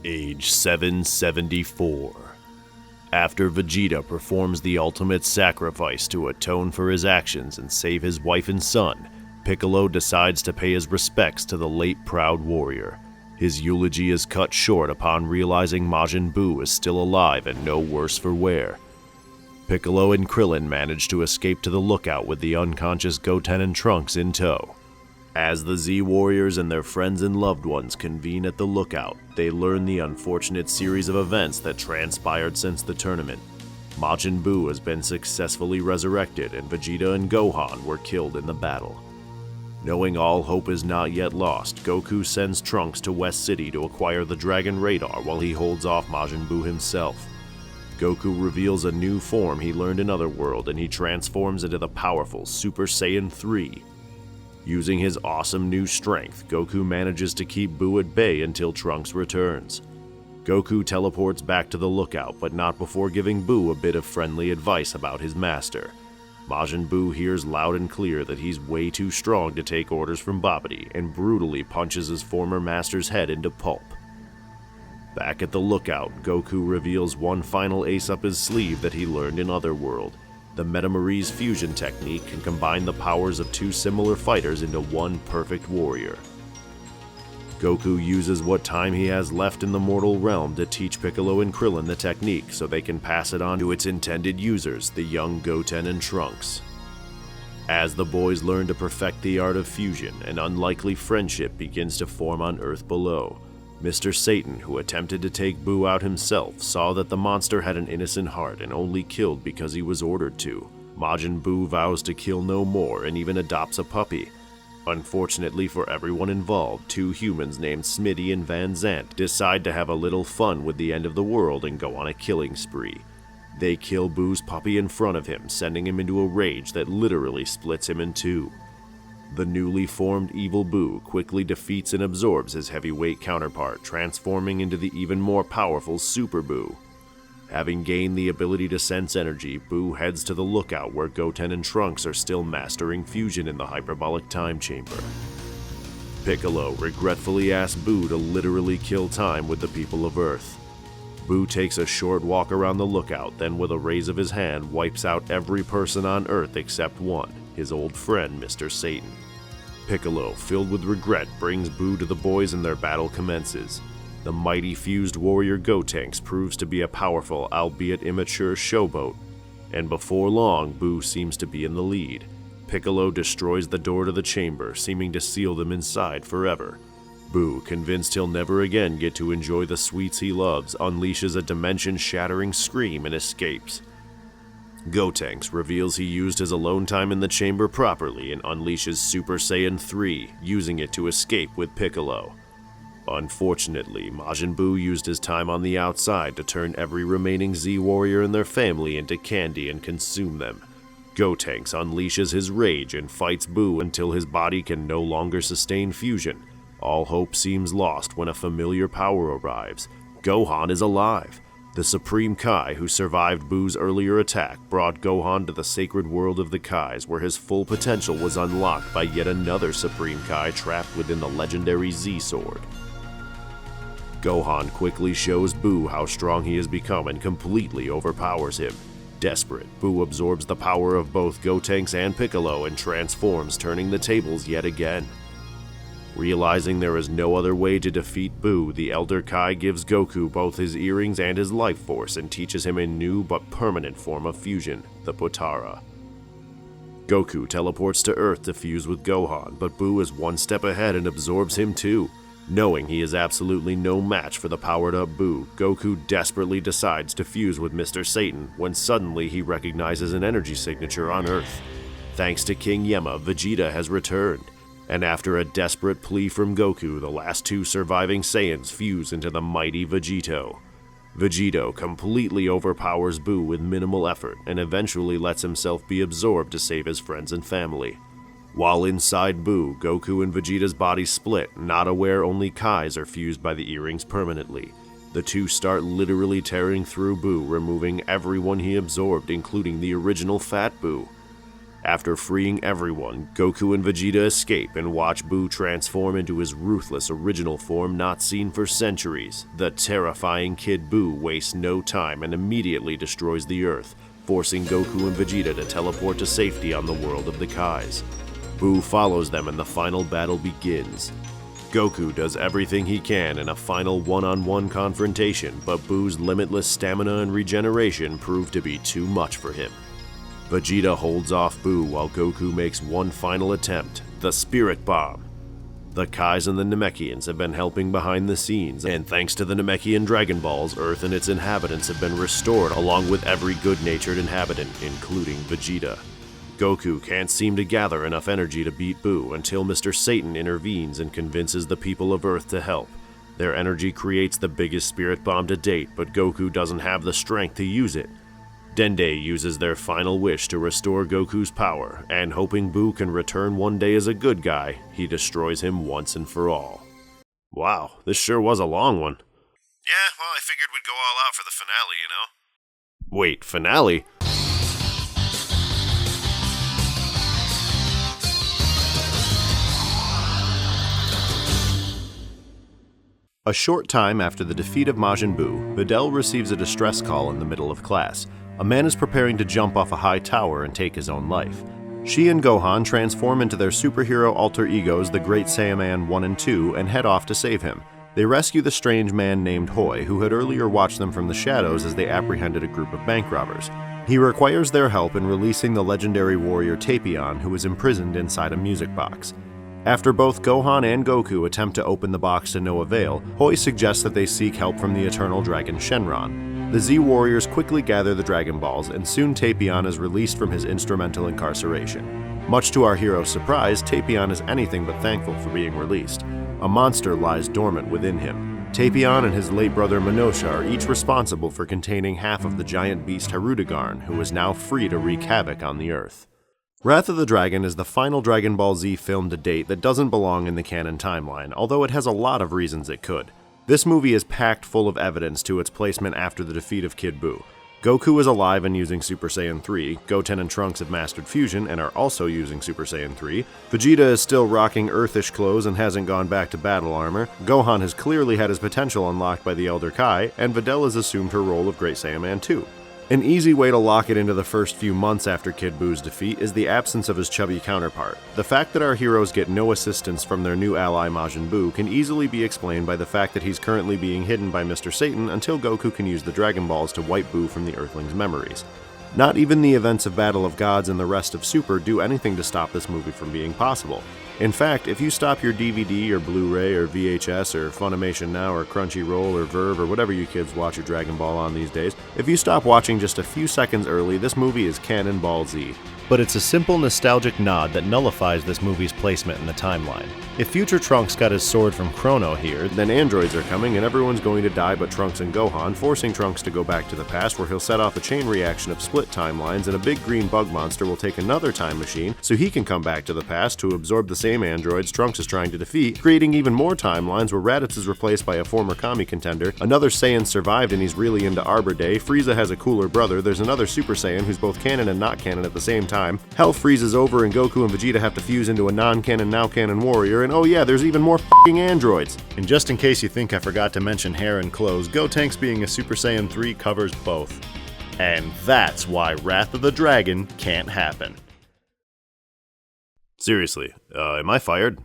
Age 774. After Vegeta performs the ultimate sacrifice to atone for his actions and save his wife and son, Piccolo decides to pay his respects to the late proud warrior. His eulogy is cut short upon realizing Majin Buu is still alive and no worse for wear. Piccolo and Krillin manage to escape to the lookout with the unconscious Goten and Trunks in tow. As the Z-Warriors and their friends and loved ones convene at the lookout, they learn the unfortunate series of events that transpired since the tournament. Majin Buu has been successfully resurrected and Vegeta and Gohan were killed in the battle. Knowing all hope is not yet lost, Goku sends Trunks to West City to acquire the Dragon Radar while he holds off Majin Buu himself. Goku reveals a new form he learned in Otherworld and he transforms into the powerful Super Saiyan 3. Using his awesome new strength, Goku manages to keep Buu at bay until Trunks returns. Goku teleports back to the lookout, but not before giving Buu a bit of friendly advice about his master. Majin Buu hears loud and clear that he's way too strong to take orders from Babidi and brutally punches his former master's head into pulp. Back at the lookout, Goku reveals one final ace up his sleeve that he learned in Otherworld. The Metamarise fusion technique can combine the powers of two similar fighters into one perfect warrior. Goku uses what time he has left in the mortal realm to teach Piccolo and Krillin the technique so they can pass it on to its intended users, the young Goten and Trunks. As the boys learn to perfect the art of fusion, an unlikely friendship begins to form on Earth below. Mr. Satan, who attempted to take Buu out himself, saw that the monster had an innocent heart and only killed because he was ordered to. Majin Buu vows to kill no more and even adopts a puppy. Unfortunately for everyone involved, two humans named Smitty and Van Zant decide to have a little fun with the end of the world and go on a killing spree. They kill Buu's puppy in front of him, sending him into a rage that literally splits him in two. The newly formed evil Buu quickly defeats and absorbs his heavyweight counterpart, transforming into the even more powerful Super Buu. Having gained the ability to sense energy, Buu heads to the lookout where Goten and Trunks are still mastering fusion in the hyperbolic time chamber. Piccolo regretfully asks Buu to literally kill time with the people of Earth. Buu takes a short walk around the lookout, then with a raise of his hand wipes out every person on Earth except one, his old friend Mr. Satan. Piccolo, filled with regret, brings Buu to the boys and their battle commences. The mighty fused warrior Gotenks proves to be a powerful, albeit immature, showboat, and before long, Buu seems to be in the lead. Piccolo destroys the door to the chamber, seeming to seal them inside forever. Buu, convinced he'll never again get to enjoy the sweets he loves, unleashes a dimension-shattering scream and escapes. Gotenks reveals he used his alone time in the chamber properly and unleashes Super Saiyan 3, using it to escape with Piccolo. Unfortunately, Majin Buu used his time on the outside to turn every remaining Z-Warrior and their family into candy and consume them. Gotenks unleashes his rage and fights Buu until his body can no longer sustain fusion. All hope seems lost when a familiar power arrives. Gohan is alive. The Supreme Kai, who survived Buu's earlier attack, brought Gohan to the sacred world of the Kais, where his full potential was unlocked by yet another Supreme Kai trapped within the legendary Z-Sword. Gohan quickly shows Buu how strong he has become and completely overpowers him. Desperate, Buu absorbs the power of both Gotenks and Piccolo and transforms, turning the tables yet again. Realizing there is no other way to defeat Buu, the Elder Kai gives Goku both his earrings and his life force and teaches him a new but permanent form of fusion, the Potara. Goku teleports to Earth to fuse with Gohan, but Buu is one step ahead and absorbs him too. Knowing he is absolutely no match for the powered-up Buu, Goku desperately decides to fuse with Mr. Satan when suddenly he recognizes an energy signature on Earth. Thanks to King Yemma, Vegeta has returned. And after a desperate plea from Goku, the last two surviving Saiyans fuse into the mighty Vegito. Vegito completely overpowers Buu with minimal effort and eventually lets himself be absorbed to save his friends and family. While inside Buu, Goku and Vegeta's bodies split, not aware only Kais are fused by the earrings permanently. The two start literally tearing through Buu, removing everyone he absorbed, including the original Fat Buu. After freeing everyone, Goku and Vegeta escape and watch Buu transform into his ruthless original form not seen for centuries. The terrifying Kid Buu wastes no time and immediately destroys the Earth, forcing Goku and Vegeta to teleport to safety on the world of the Kais. Buu follows them and the final battle begins. Goku does everything he can in a final one-on-one confrontation, but Buu's limitless stamina and regeneration prove to be too much for him. Vegeta holds off Buu while Goku makes one final attempt, the Spirit Bomb. The Kais and the Namekians have been helping behind the scenes, and thanks to the Namekian Dragon Balls, Earth and its inhabitants have been restored along with every good-natured inhabitant, including Vegeta. Goku can't seem to gather enough energy to beat Buu until Mr. Satan intervenes and convinces the people of Earth to help. Their energy creates the biggest Spirit Bomb to date, but Goku doesn't have the strength to use it. Dende uses their final wish to restore Goku's power, and hoping Buu can return one day as a good guy, he destroys him once and for all. Wow, this sure was a long one. Yeah, well, I figured we'd go all out for the finale, you know? Wait, finale? A short time after the defeat of Majin Buu, Videl receives a distress call in the middle of class. A man is preparing to jump off a high tower and take his own life. She and Gohan transform into their superhero alter egos, the Great Saiyaman 1 and 2, and head off to save him. They rescue the strange man named Hoi, who had earlier watched them from the shadows as they apprehended a group of bank robbers. He requires their help in releasing the legendary warrior Tapion, who is imprisoned inside a music box. After both Gohan and Goku attempt to open the box to no avail, Hoi suggests that they seek help from the eternal dragon Shenron. The Z-Warriors quickly gather the Dragon Balls, and soon Tapion is released from his instrumental incarceration. Much to our hero's surprise, Tapion is anything but thankful for being released. A monster lies dormant within him. Tapion and his late brother Minosha are each responsible for containing half of the giant beast Hirudegarn, who is now free to wreak havoc on the Earth. Wrath of the Dragon is the final Dragon Ball Z film to date that doesn't belong in the canon timeline, although it has a lot of reasons it could. This movie is packed full of evidence to its placement after the defeat of Kid Buu. Goku is alive and using Super Saiyan 3, Goten and Trunks have mastered fusion and are also using Super Saiyan 3, Vegeta is still rocking Earthish clothes and hasn't gone back to battle armor, Gohan has clearly had his potential unlocked by the Elder Kai, and Videl has assumed her role of Great Saiyaman 2. An easy way to lock it into the first few months after Kid Buu's defeat is the absence of his chubby counterpart. The fact that our heroes get no assistance from their new ally Majin Buu can easily be explained by the fact that he's currently being hidden by Mr. Satan until Goku can use the Dragon Balls to wipe Buu from the Earthlings' memories. Not even the events of Battle of Gods and the rest of Super do anything to stop this movie from being possible. In fact, if you stop your DVD or Blu-ray or VHS or Funimation Now or Crunchyroll or Verve or whatever you kids watch your Dragon Ball on these days, if you stop watching just a few seconds early, this movie is Canon Ball Z. But it's a simple nostalgic nod that nullifies this movie's placement in the timeline. If future Trunks got his sword from Chrono here, then androids are coming and everyone's going to die but Trunks and Gohan, forcing Trunks to go back to the past where he'll set off a chain reaction of split timelines and a big green bug monster will take another time machine so he can come back to the past to absorb the same androids Trunks is trying to defeat, creating even more timelines where Raditz is replaced by a former Kami contender, another Saiyan survived and he's really into Arbor Day, Frieza has a cooler brother, there's another Super Saiyan who's both canon and not canon at the same time, Hell freezes over and Goku and Vegeta have to fuse into a non-canon, now-canon warrior, and oh yeah, there's even more f***ing androids! And just in case you think I forgot to mention hair and clothes, Gotenks being a Super Saiyan 3 covers both. And that's why Wrath of the Dragon can't happen. Seriously, am I fired?